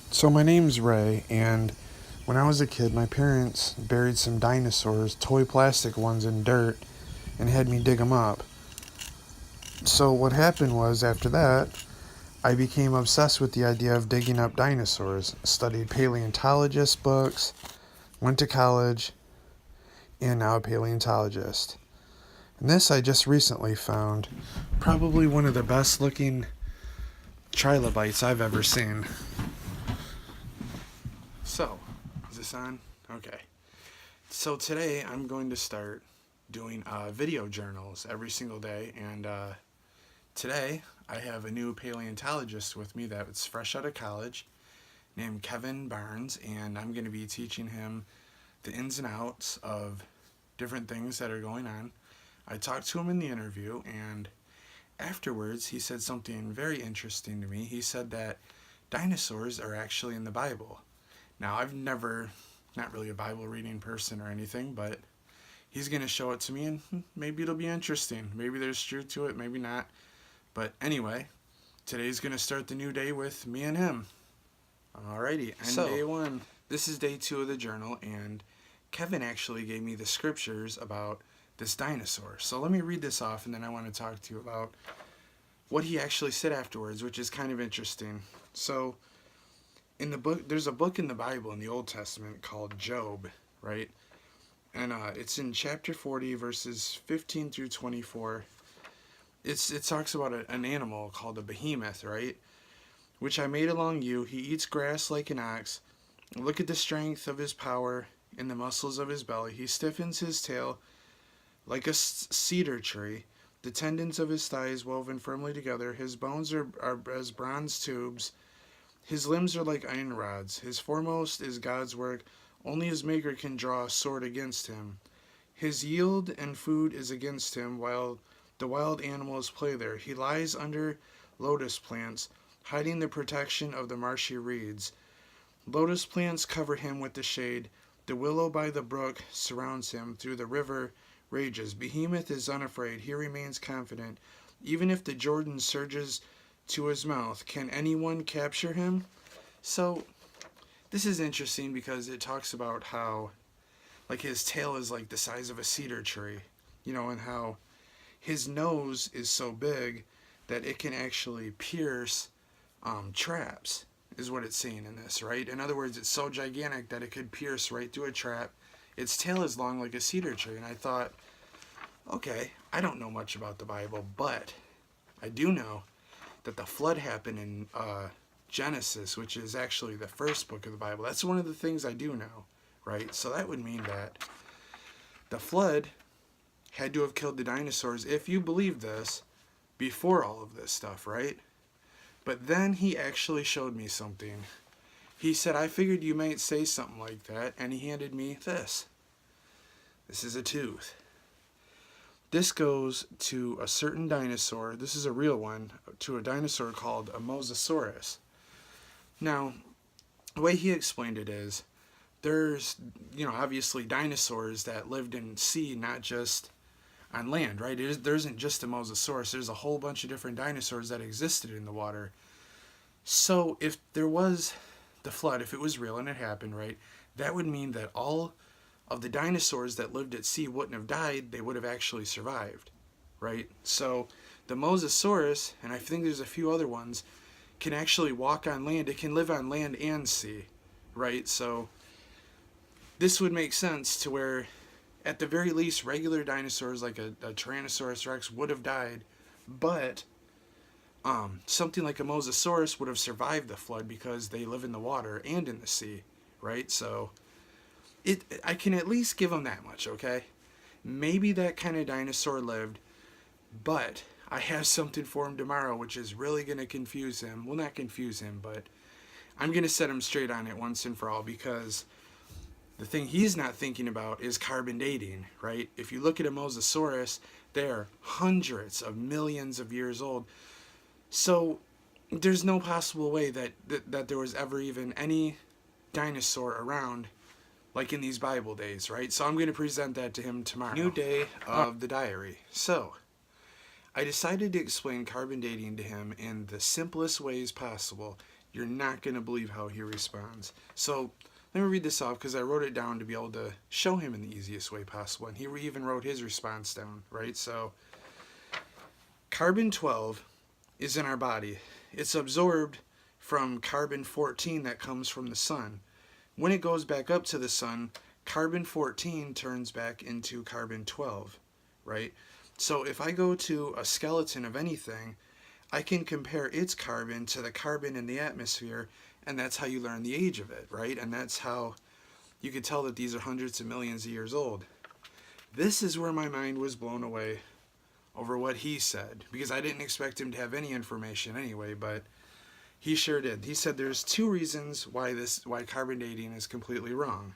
So my name's Ray, and when I was a kid, my parents buried some dinosaurs, toy plastic ones, in dirt and had me dig them up. So what happened was, after that, I became obsessed with the idea of digging up dinosaurs, studied paleontologist books, went to college, and now a paleontologist. And this I just recently found probably one of the best looking trilobites I've ever seen. So, is this on? Okay. So today I'm going to start doing video journals every single day, and today I have a new paleontologist with me that's fresh out of college named Kevin Barnes, and I'm going to be teaching him the ins and outs of different things that are going on. I talked to him in the interview, and afterwards he said something very interesting to me. He said that dinosaurs are actually in the Bible. Now, I've never, not really a Bible reading person or anything, but he's going to show it to me, and maybe it'll be interesting. Maybe there's truth to it, maybe not. But anyway, today's going to start the new day with me and him. Alrighty, and day one. This is day 2 of the journal, and Kevin actually gave me the scriptures about this dinosaur. So let me read this off, and then I want to talk to you about what he actually said afterwards, which is kind of interesting. So, in the book, there's a book in the Bible in the Old Testament called Job, right? And it's in chapter 40, verses 15 through 24. It talks about an animal called a behemoth, right? Which I made along you. He eats grass like an ox. Look at the strength of his power in the muscles of his belly. He stiffens his tail like a cedar tree. The tendons of his thighs woven firmly together. His bones are as bronze tubes. His limbs are like iron rods. His foremost is God's work. Only his maker can draw a sword against him. His yield and food is against him, while the wild animals play there. He lies under lotus plants, hiding the protection of the marshy reeds. Lotus plants cover him with the shade. The willow by the brook surrounds him. Through the river rages. Behemoth is unafraid. He remains confident. Even if the Jordan surges to his mouth, can anyone capture him? So, this is interesting because it talks about how, like, his tail is like the size of a cedar tree, and how his nose is so big that it can actually pierce traps, is what it's saying in this, right? In other words, it's so gigantic that it could pierce right through a trap. Its tail is long like a cedar tree, and I thought, okay, I don't know much about the Bible, but I do know that the flood happened in Genesis, which is actually the first book of the Bible. That's one of the things I do know, right? So that would mean that the flood had to have killed the dinosaurs, if you believe this, before all of this stuff, right? But then he actually showed me something. He said, I figured you might say something like that, and he handed me this. This is a tooth. This goes to a certain dinosaur, this is a real one, to a dinosaur called a Mosasaurus. Now, the way he explained it is, there's, obviously dinosaurs that lived in sea, not just on land, right? There isn't just a Mosasaurus, there's a whole bunch of different dinosaurs that existed in the water. So, if there was the flood, if it was real and it happened, right, that would mean that all of the dinosaurs that lived at sea wouldn't have died, they would have actually survived, right? So the Mosasaurus, and I think there's a few other ones, can actually walk on land. It can live on land and sea, right? So this would make sense to where, at the very least, regular dinosaurs like a Tyrannosaurus Rex would have died, but something like a Mosasaurus would have survived the flood because they live in the water and in the sea, right? So I can at least give him that much, okay? Maybe that kind of dinosaur lived, but I have something for him tomorrow which is really going to confuse him. Well, not confuse him, but I'm going to set him straight on it once and for all, because the thing he's not thinking about is carbon dating, right? If you look at a Mosasaurus, they're hundreds of millions of years old. So there's no possible way that there was ever even any dinosaur around like in these Bible days, right? So I'm going to present that to him tomorrow. New day of the diary. So, I decided to explain carbon dating to him in the simplest ways possible. You're not going to believe how he responds. So let me read this off because I wrote it down to be able to show him in the easiest way possible. And he even wrote his response down, right? So carbon-12 is in our body. It's absorbed from carbon-14 that comes from the sun. When it goes back up to the sun, carbon-14 turns back into carbon-12, right? So if I go to a skeleton of anything, I can compare its carbon to the carbon in the atmosphere, and that's how you learn the age of it, right? And that's how you can tell that these are hundreds of millions of years old. This is where my mind was blown away over what he said, because I didn't expect him to have any information anyway, but he sure did. He said there's two reasons why carbon dating is completely wrong.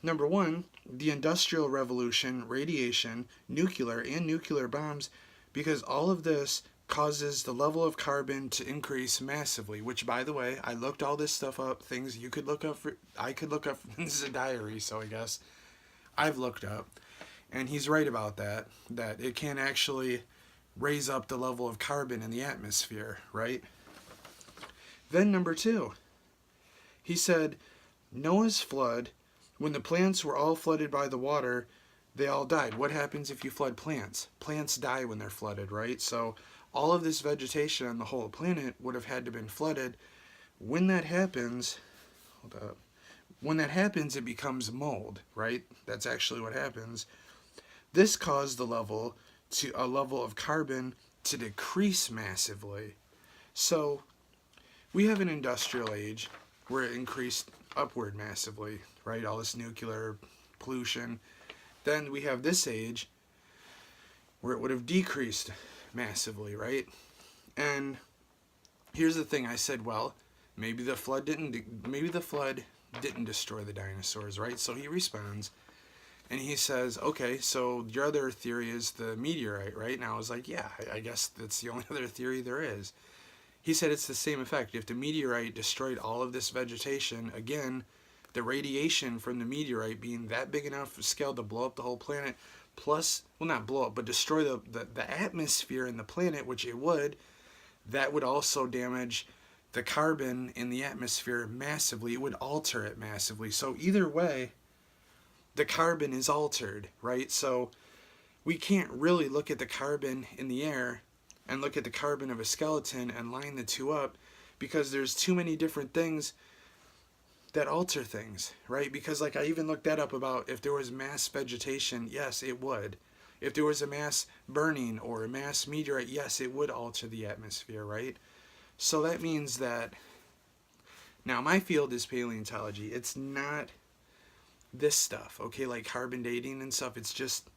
Number one, the Industrial Revolution, radiation, nuclear bombs, because all of this causes the level of carbon to increase massively, which, by the way, I looked all this stuff up, things you could look up, I could look up, this is a diary, so I guess I've looked up, and he's right about that it can actually raise up the level of carbon in the atmosphere, right? Then number two, he said, Noah's flood, when the plants were all flooded by the water, they all died. What happens if you flood plants? Plants die when they're flooded, right? So all of this vegetation on the whole planet would have had to been flooded. When that happens, it becomes mold, right? That's actually what happens. This caused a level of carbon to decrease massively. So we have an industrial age where it increased upward massively, right? All this nuclear pollution. Then we have this age where it would have decreased massively, right? And here's the thing. I said, well, maybe the flood didn't destroy the dinosaurs, right? So he responds and he says, okay, so your other theory is the meteorite, right? And I was like, yeah, I guess that's the only other theory there is. He said it's the same effect. If the meteorite destroyed all of this vegetation, again, the radiation from the meteorite being that big enough scale to blow up the whole planet, plus, well, not blow up, but destroy the atmosphere in the planet, which it would, that would also damage the carbon in the atmosphere massively. It would alter it massively. So either way, the carbon is altered, right? So we can't really look at the carbon in the air and look at the carbon of a skeleton and line the two up, because there's too many different things that alter things, right? Because like I even looked that up about if there was mass vegetation, yes, it would. If there was a mass burning or a mass meteorite, yes, it would alter the atmosphere, right? So that means that, now my field is paleontology. It's not this stuff, okay, like carbon dating and stuff. It's just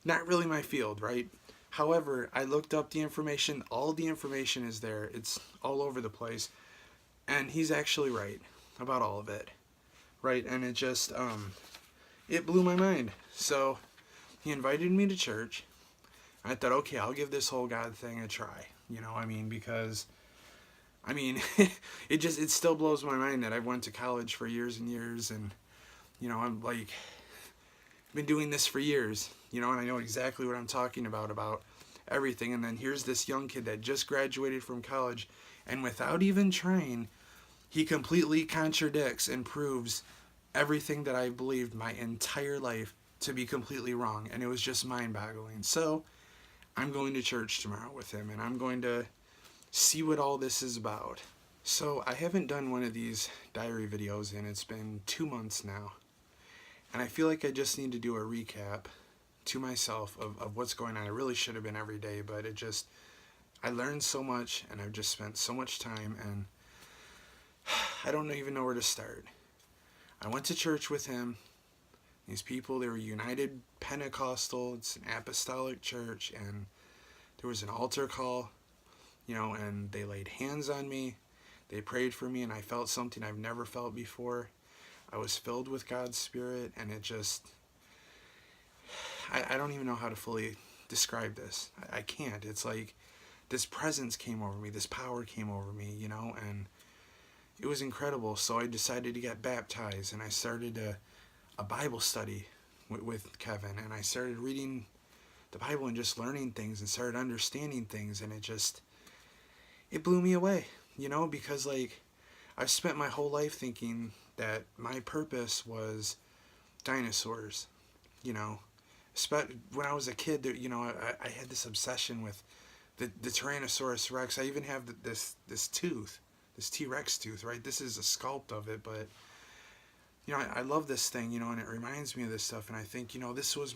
not really my field, right? However, I looked up the information. All the information is there. It's all over the place. And he's actually right about all of it, right? And it just, it blew my mind. So he invited me to church. I thought, okay, I'll give this whole God thing a try. You know, I mean, because, I mean, it still blows my mind that I went to college for years and years, and, you know, I'm like, I've been doing this for years, you know, and I know exactly what I'm talking about everything. And then here's this young kid that just graduated from college, and without even trying, he completely contradicts and proves everything that I've believed my entire life to be completely wrong. And it was just mind-boggling. So I'm going to church tomorrow with him, and I'm going to see what all this is about. So I haven't done one of these diary videos, and it's been 2 months now. And I feel like I just need to do a recap to myself of what's going on. It really should have been every day, but I learned so much, and I've just spent so much time, and I don't even know where to start. I went to church with him. These people, they were United Pentecostal. It's an apostolic church, and there was an altar call, you know, and they laid hands on me. They prayed for me, and I felt something I've never felt before. I was filled with God's Spirit, and it just, I don't even know how to fully describe this. I can't. It's like this presence came over me, this power came over me, you know, and it was incredible. So I decided to get baptized, and I started a Bible study with Kevin, and I started reading the Bible and just learning things and started understanding things, and it blew me away. because like I've spent my whole life thinking that my purpose was dinosaurs. You know, when I was a kid, I had this obsession with the Tyrannosaurus Rex. I even have this tooth, this T-Rex tooth, right? This is a sculpt of it, but I love this thing, and it reminds me of this stuff, and I think, this is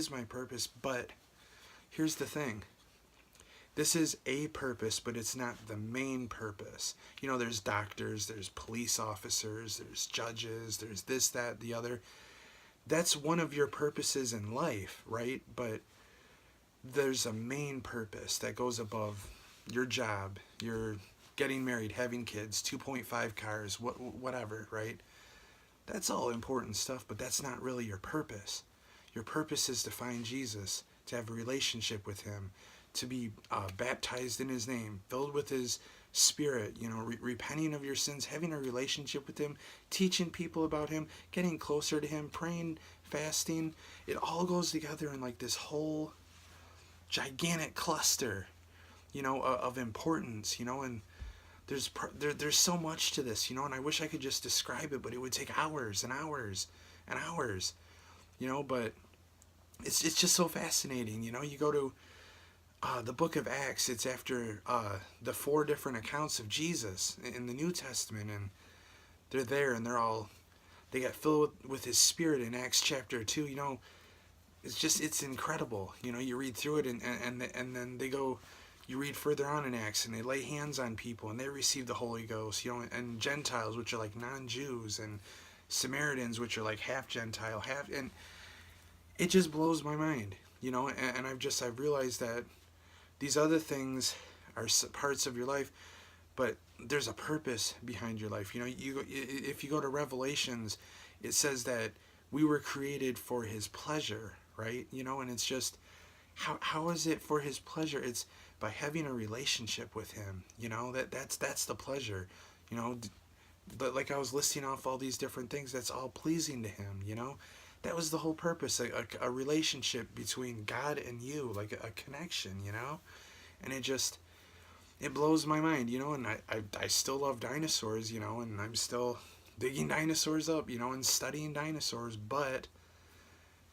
my purpose, but here's the thing. This is a purpose, but it's not the main purpose. There's doctors, there's police officers, there's judges, there's this, that, the other. That's one of your purposes in life, right? But there's a main purpose that goes above your job, your getting married, having kids, 2.5 cars, whatever, right? That's all important stuff, but that's not really your purpose. Your purpose is to find Jesus, to have a relationship with him, to be baptized in his name, filled with his spirit, repenting of your sins, having a relationship with him, teaching people about him, getting closer to him, praying, fasting. It all goes together in like this whole gigantic cluster, of importance, and there's so much to this, and I wish I could just describe it, but it would take hours and hours and hours, but it's just so fascinating. You go to the book of Acts. It's after the 4 different accounts of Jesus in the New Testament, and they're there, and they got filled with his spirit in Acts chapter 2. It's incredible. You read through it, and then they go, you read further on in Acts, and they lay hands on people, and they receive the Holy Ghost, and Gentiles, which are like non-Jews, and Samaritans, which are like half Gentile, and it just blows my mind, and I've realized that these other things are parts of your life, but there's a purpose behind your life. If you go to Revelations, it says that we were created for his pleasure, right? And it's just, how is it for his pleasure? It's by having a relationship with him, that's the pleasure, but like I was listing off all these different things, that's all pleasing to him, that was the whole purpose, a relationship between God and you, like a connection, and it blows my mind, and I still love dinosaurs, and I'm still digging dinosaurs up, and studying dinosaurs, but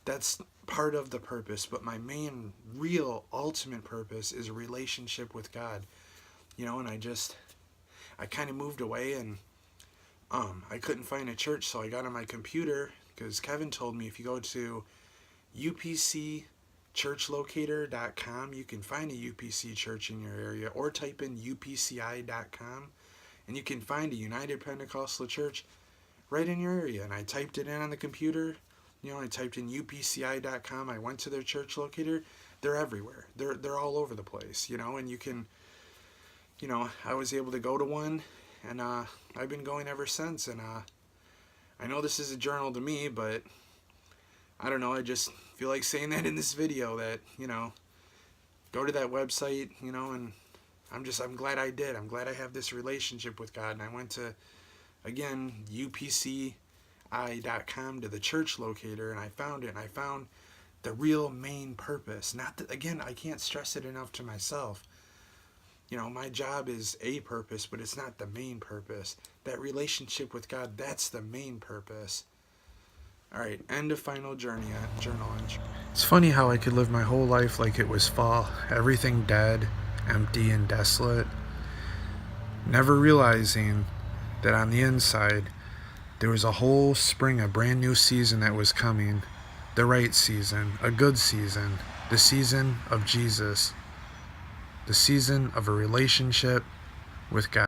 that's part of the purpose. But my main, real, ultimate purpose is a relationship with God, and I kind of moved away, and I couldn't find a church, so I got on my computer, because Kevin told me if you go to upcchurchlocator.com, you can find a UPC church in your area, or type in upci.com, and you can find a United Pentecostal Church right in your area. And I typed it in on the computer, I typed in upci.com, I went to their church locator. They're everywhere. They're all over the place, and you can, I was able to go to one, and I've been going ever since, and I know this is a journal to me, but I don't know, I just feel like saying that in this video, that, go to that website, and I'm glad I did. I'm glad I have this relationship with God. And I went to, again, upci.com, to the church locator, and I found it, and I found the real main purpose. Not that, again, I can't stress it enough to myself. My job is a purpose, but it's not the main purpose. That relationship with God, that's the main purpose. Alright, end of final journal entry. It's funny how I could live my whole life like it was fall, everything dead, empty, and desolate, never realizing that on the inside there was a whole spring, a brand new season that was coming, the right season, a good season, the season of Jesus, the season of a relationship with God.